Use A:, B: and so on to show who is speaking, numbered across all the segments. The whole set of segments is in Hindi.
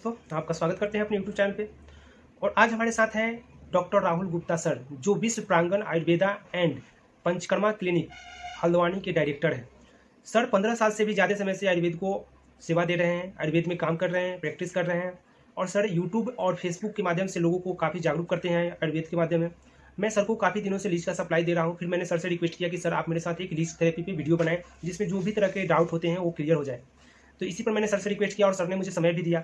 A: दोस्तों, आपका स्वागत करते हैं अपने YouTube चैनल पे। और आज हमारे साथ हैं डॉक्टर राहुल गुप्ता सर, जो विश्व प्रांगण आयुर्वेदा एंड पंचकर्मा क्लिनिक हल्द्वानी के डायरेक्टर हैं। सर 15 साल से भी ज़्यादा समय से आयुर्वेद को सेवा दे रहे हैं, आयुर्वेद में काम कर रहे हैं, प्रैक्टिस कर रहे हैं और सर यूट्यूब और फेसबुक के माध्यम से लोगों को काफ़ी जागरूक करते हैं आयुर्वेद के माध्यम में। मैं सर को काफ़ी दिनों से लीच का सप्लाई दे रहा हूँ। फिर मैंने सर से रिक्वेस्ट किया कि सर आप मेरे साथ एक लीच थेरेपी पे वीडियो बनाएं, जिसमें जो भी तरह के डाउट होते हैं वो क्लियर हो जाए। तो इसी पर मैंने सर से रिक्वेस्ट किया और सर ने मुझे समय भी दिया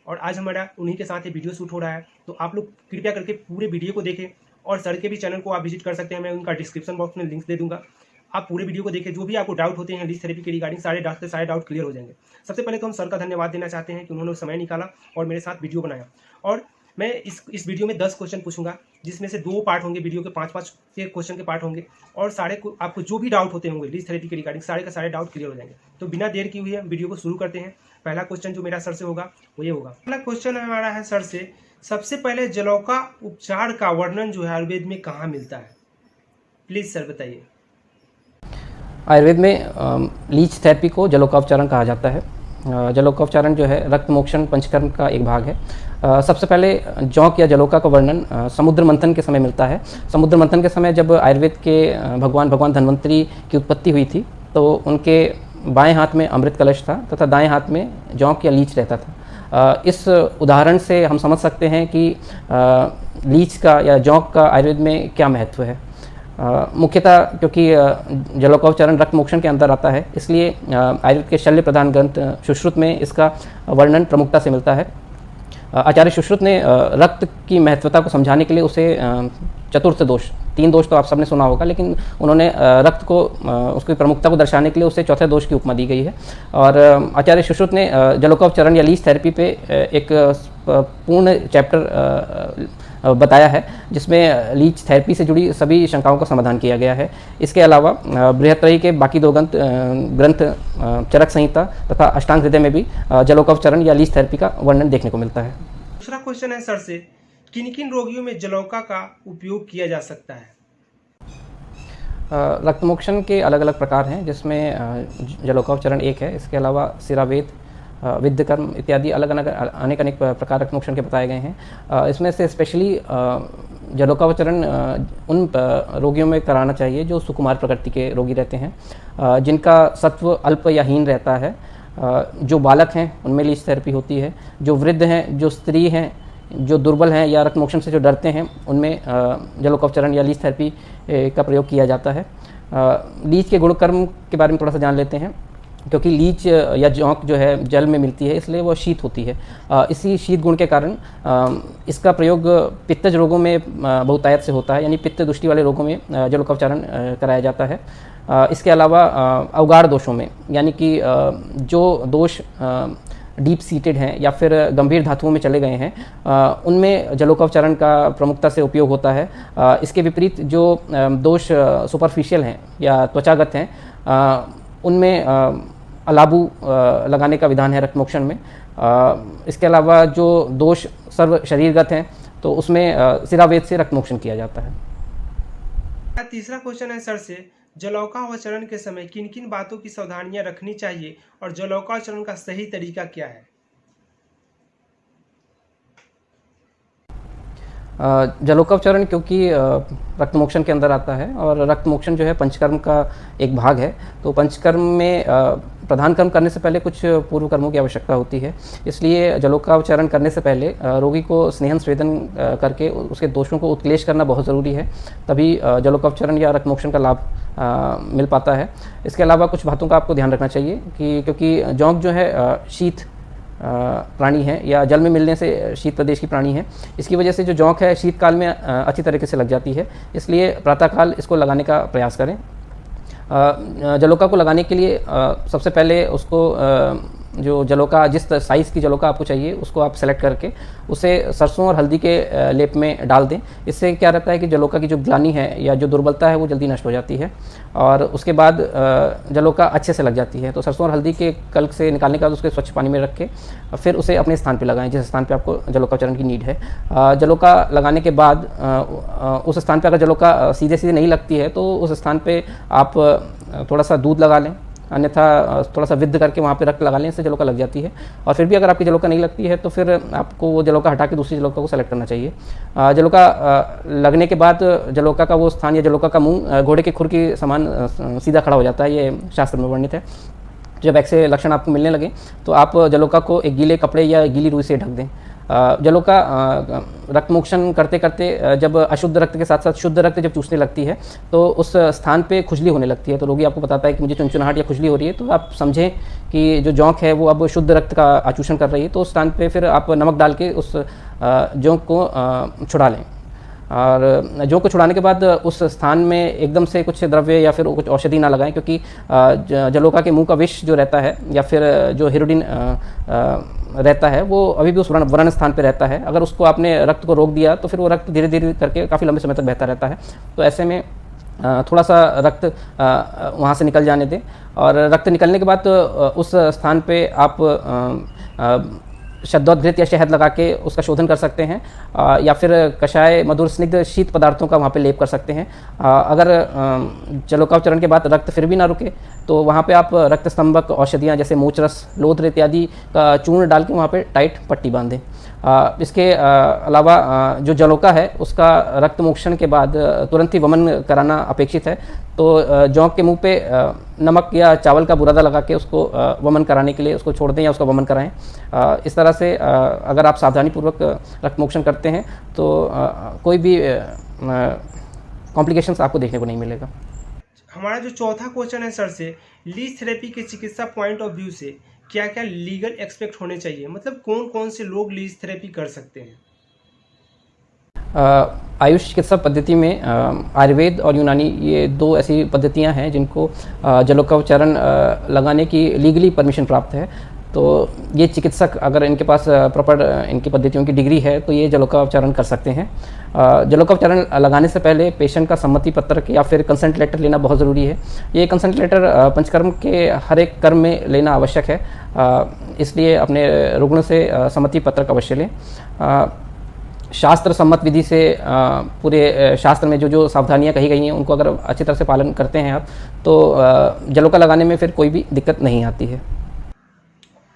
A: और आज हमारा उन्हीं के साथ ये वीडियो शूट हो रहा है। तो आप लोग कृपया करके पूरे वीडियो को देखें और सर के भी चैनल को आप विजिट कर सकते हैं। मैं उनका डिस्क्रिप्शन बॉक्स में लिंक दे दूंगा। आप पूरे वीडियो को देखें, जो भी आपको डाउट होते हैं लीच थेरेपी के रिगार्डिंग सारे डाउट क्लियर हो जाएंगे। सबसे पहले तो हम सर का धन्यवाद देना चाहते हैं कि उन्होंने समय निकाला और मेरे साथ वीडियो बनाया। और मैं इस वीडियो में 10 क्वेश्चन पूछूंगा, जिसमें से 2 पार्ट होंगे, वीडियो के 5-5 के क्वेश्चन के पार्ट होंगे और सारे को आपको जो भी डाउट होते होंगे लीच थेरेपी के रिगार्डिंग सारे के सारे डाउट क्लियर हो जाएंगे। तो बिना देर की हुई वीडियो को शुरू करते हैं। पहला क्वेश्चन जो मेरा सर से होगा वो ये होगा। पहला क्वेश्चन हमारा है सर से, सबसे पहले जलौका उपचार का वर्णन जो है आयुर्वेद में कहाँ मिलता है? प्लीज सर बताइए।
B: आयुर्वेद में लीच थेरेपी को जलोकापचारण कहा जाता है। जलोकापचारण जो है रक्त मोक्षण पंचकर्म का एक भाग है। सबसे पहले जौंक या जलोका का वर्णन समुद्र मंथन के समय मिलता है। समुद्र मंथन के समय जब आयुर्वेद के भगवान धन्वंतरी की उत्पत्ति हुई थी, तो उनके बाएं हाथ में अमृत कलश था तथा दाएं हाथ में जौंक या लीच रहता था। इस उदाहरण से हम समझ सकते हैं कि लीच का या जौंक का आयुर्वेद में क्या महत्व है। मुख्यतः क्योंकि जलोकापचारण रक्त मोक्षण के अंदर आता है, इसलिए आयुर्वेद के शल्य प्रधान ग्रंथ सुश्रुत में इसका वर्णन प्रमुखता से मिलता है। आचार्य सुश्रुत ने रक्त की महत्वता को समझाने के लिए उसे चतुर्थ दोष, 3 दोष तो आप सबने सुना होगा, लेकिन उन्होंने रक्त को उसकी प्रमुखता को दर्शाने के लिए उसे चौथे दोष की उपमा दी गई है। और आचार्य सुश्रुत ने जलोकापचारण या लीच थेरेपी पे एक पूर्ण चैप्टर बताया है, जिसमें लीच थेरेपी से जुड़ी सभी शंकाओं का समाधान किया गया है। इसके अलावा बृहत्त्रयी के बाकी 2 ग्रंथ चरक संहिता तथा अष्टांग हृदय में भी जलोकापचारण या लीच थेरेपी का वर्णन देखने को मिलता है।
A: दूसरा क्वेश्चन है सर से, किन किन रोगियों में जलौका का उपयोग किया जा सकता है?
B: रक्त मोक्षण के अलग अलग प्रकार हैं, जिसमें जलोकापचारण एक है। इसके अलावा सिरावेद, विद्यकर्म इत्यादि अनेक प्रकार रक्त मोक्षण के बताए गए हैं। इसमें से स्पेशली जलोकापचारण उन रोगियों में कराना चाहिए जो सुकुमार प्रकृति के रोगी रहते हैं, जिनका सत्व अल्प या हीन रहता है। जो बालक हैं उनमें लीच थेरेपी होती है। जो वृद्ध हैं, जो स्त्री हैं, जो दुर्बल हैं या रक्त मोक्षण से जो डरते हैं, उनमें जलोकापचारण या लीच थेरेपी का प्रयोग किया जाता है। लीच के गुणकर्म के बारे में थोड़ा सा जान लेते हैं। क्योंकि लीच या जौंक जो है जल में मिलती है, इसलिए वो शीत होती है। इसी शीत गुण के कारण इसका प्रयोग पित्तज रोगों में बहुतायत से होता है, यानी पित्त दृष्टि वाले रोगों में जलोकापचारण कराया जाता है। इसके अलावा अवगाढ़ दोषों में, यानी कि जो दोष डीप सीटेड हैं या फिर गंभीर धातुओं में चले गए हैं, उनमें जलोकापचारण का प्रमुखता से उपयोग होता है। इसके विपरीत जो दोष सुपरफिशियल हैं या त्वचागत हैं, उनमें अलाबू लगाने का विधान है रक्त मोक्षण में। इसके अलावा जो दोष सर्व शरीरगत हैं, तो उसमें सिरावेद से रक्त मोक्षण किया जाता है।
A: तीसरा क्वेश्चन है सर से, जलौकाचरण के समय किन किन बातों की सावधानियां रखनी चाहिए और जलौकाचरण का सही तरीका क्या है?
B: जलोकापचारण क्योंकि रक्त मोक्षण के अंदर आता है और रक्त मोक्षण जो है पंचकर्म का एक भाग है, तो पंचकर्म में प्रधान कर्म करने से पहले कुछ पूर्व कर्मों की आवश्यकता होती है। इसलिए जलोकापचारण करने से पहले रोगी को स्नेहन स्वेदन करके उसके दोषों को उत्क्लेश करना बहुत ज़रूरी है, तभी जलोकापचारण या रक्त मोक्षण का लाभ मिल पाता है। इसके अलावा कुछ बातों का आपको ध्यान रखना चाहिए कि क्योंकि जौंक जो है शीत प्राणी है या जल में मिलने से शीत प्रदेश की प्राणी है, इसकी वजह से जो जौंक है शीतकाल में अच्छी तरीके से लग जाती है। इसलिए प्रातःकाल इसको लगाने का प्रयास करें। जलोका को लगाने के लिए सबसे पहले उसको जो जलोका, जिस साइज़ की जलोका आपको चाहिए उसको आप सेलेक्ट करके उसे सरसों और हल्दी के लेप में डाल दें। इससे क्या रहता है कि जलोका की जो ग्लानि है या जो दुर्बलता है वो जल्दी नष्ट हो जाती है और उसके बाद जलोका अच्छे से लग जाती है। तो सरसों और हल्दी के कल्क से निकालने के बाद उसके स्वच्छ पानी में रख के फिर उसे अपने स्थान पर लगाएं जिस स्थान पर आपको जलोकाचरण की नीड है। जलोका लगाने के बाद उस स्थान पर अगर जलोका सीधे सीधे नहीं लगती है तो उस स्थान पर आप थोड़ा सा दूध लगा लें अन्यथा थोड़ा सा विद्ध करके वहाँ पे रक्त लगा लें, इससे जलोका लग जाती है। और फिर भी अगर आपकी जलोका नहीं लगती है तो फिर आपको वो जलोका हटा के दूसरी जलोका को सेलेक्ट करना चाहिए। जलोका लगने के बाद जलोका का वो स्थान या जलोका का मुंह घोड़े के खुर के समान सीधा खड़ा हो जाता है, ये शास्त्र में वर्णित है। जब ऐसे लक्षण आपको मिलने लगे तो आप जलोका को एक गीले कपड़े या गीली रुई से ढक दें। जलोका रक्त मोक्षण करते करते जब अशुद्ध रक्त के साथ साथ शुद्ध रक्त जब चूसने लगती है तो उस स्थान पे खुजली होने लगती है। तो रोगी आपको बताता है कि मुझे चुनचुनाहट या खुजली हो रही है, तो आप समझें कि जो जोंक है वो अब शुद्ध रक्त का आचूषण कर रही है। तो उस स्थान पे फिर आप नमक डाल के उस जोंक को छुड़ा लें। और जोंक को छुड़ाने के बाद उस स्थान में एकदम से कुछ द्रव्य या फिर कुछ औषधि ना लगाएं, क्योंकि जलोका के मुंह का विष जो रहता है या फिर जो हिरोडिन रहता है वो अभी भी उस व्रण स्थान पे रहता है। अगर उसको आपने रक्त को रोक दिया तो फिर वो रक्त धीरे धीरे करके काफ़ी लंबे समय तक बहता रहता है। तो ऐसे में थोड़ा सा रक्त वहाँ से निकल जाने दें। और रक्त निकलने के बाद उस स्थान पे आप शब्दोद्घृत या शहद लगा के उसका शोधन कर सकते हैं, या फिर कषाय मधुर स्निग्ध शीत पदार्थों का वहाँ पे लेप कर सकते हैं। अगर जलोकावचरण के बाद रक्त फिर भी ना रुके तो वहाँ पे आप रक्त स्तंभक औषधियाँ जैसे मोचरस, लोद्र इत्यादि का चूर्ण डाल के वहाँ पे टाइट पट्टी बांध दें। इसके अलावा जो जलोका है उसका रक्त मोक्षण के बाद तुरंत ही वमन कराना अपेक्षित है। तो जोंक के मुंह पे नमक या चावल का बुरादा लगा के उसको वमन कराने के लिए उसको छोड़ दें या उसका वमन कराएं। इस तरह से अगर आप सावधानीपूर्वक रक्त मोक्षण करते हैं तो कोई भी कॉम्प्लिकेशंस आपको देखने को नहीं मिलेगा।
A: हमारा जो चौथा क्वेश्चन है सर से, लीच थेरेपी के चिकित्सा पॉइंट ऑफ व्यू से क्या क्या लीगल एक्सपेक्ट होने चाहिए, मतलब कौन कौन से लोग लीच थेरेपी कर सकते हैं?
B: आयुष चिकित्सा पद्धति में आयुर्वेद और यूनानी ये दो ऐसी पद्धतियां हैं जिनको जलोकावचरण लगाने की लीगली परमिशन प्राप्त है। तो ये चिकित्सक अगर इनके पास प्रॉपर इनकी पद्धतियों की डिग्री है तो ये जलोकावचरण कर सकते हैं। जलोकावचरण लगाने से पहले पेशेंट का सम्मति पत्रक या फिर कंसेंट लेटर लेना बहुत ज़रूरी है। ये कंसेंट लेटर पंचकर्म के हर एक कर्म में लेना आवश्यक है, इसलिए अपने रुग्ण से सम्मति पत्रक अवश्य लें। शास्त्र सम्मत विधि से पूरे शास्त्र में जो जो सावधानियां कही गई हैं उनको अगर अच्छी तरह से पालन करते हैं आप तो जलोका लगाने में फिर कोई भी दिक्कत नहीं आती है।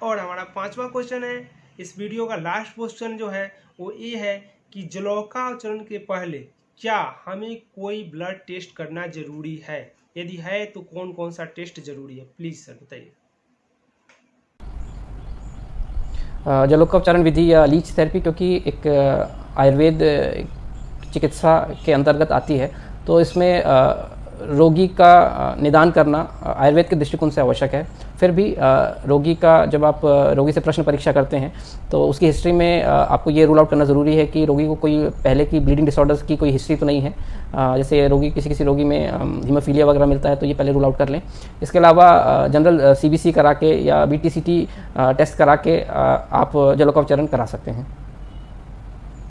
A: और हमारा पांचवा क्वेश्चन है, इस वीडियो का लास्ट क्वेश्चन जो है वो ये है कि जलोकावचरण के पहले क्या हमें कोई ब्लड टेस्ट करना जरूरी है? यदि है तो कौन कौन सा टेस्ट जरूरी है, प्लीज़ सर बताइए।
B: जलोकावचरण विधि या लीच थेरेपी क्योंकि एक आयुर्वेद चिकित्सा के अंतर्गत आती है, तो इसमें रोगी का निदान करना आयुर्वेद के दृष्टिकोण से आवश्यक है। फिर भी रोगी का जब आप रोगी से प्रश्न परीक्षा करते हैं तो उसकी हिस्ट्री में आपको ये रूल आउट करना ज़रूरी है कि रोगी को कोई पहले की ब्लीडिंग डिसऑर्डर्स की कोई हिस्ट्री तो नहीं है। जैसे रोगी किसी रोगी में हीमोफीलिया वगैरह मिलता है तो ये पहले रूल आउट कर लें। इसके अलावा जनरल CBC करा के या BTCT टेस्ट करा के आप जलोकावचरण करा सकते हैं।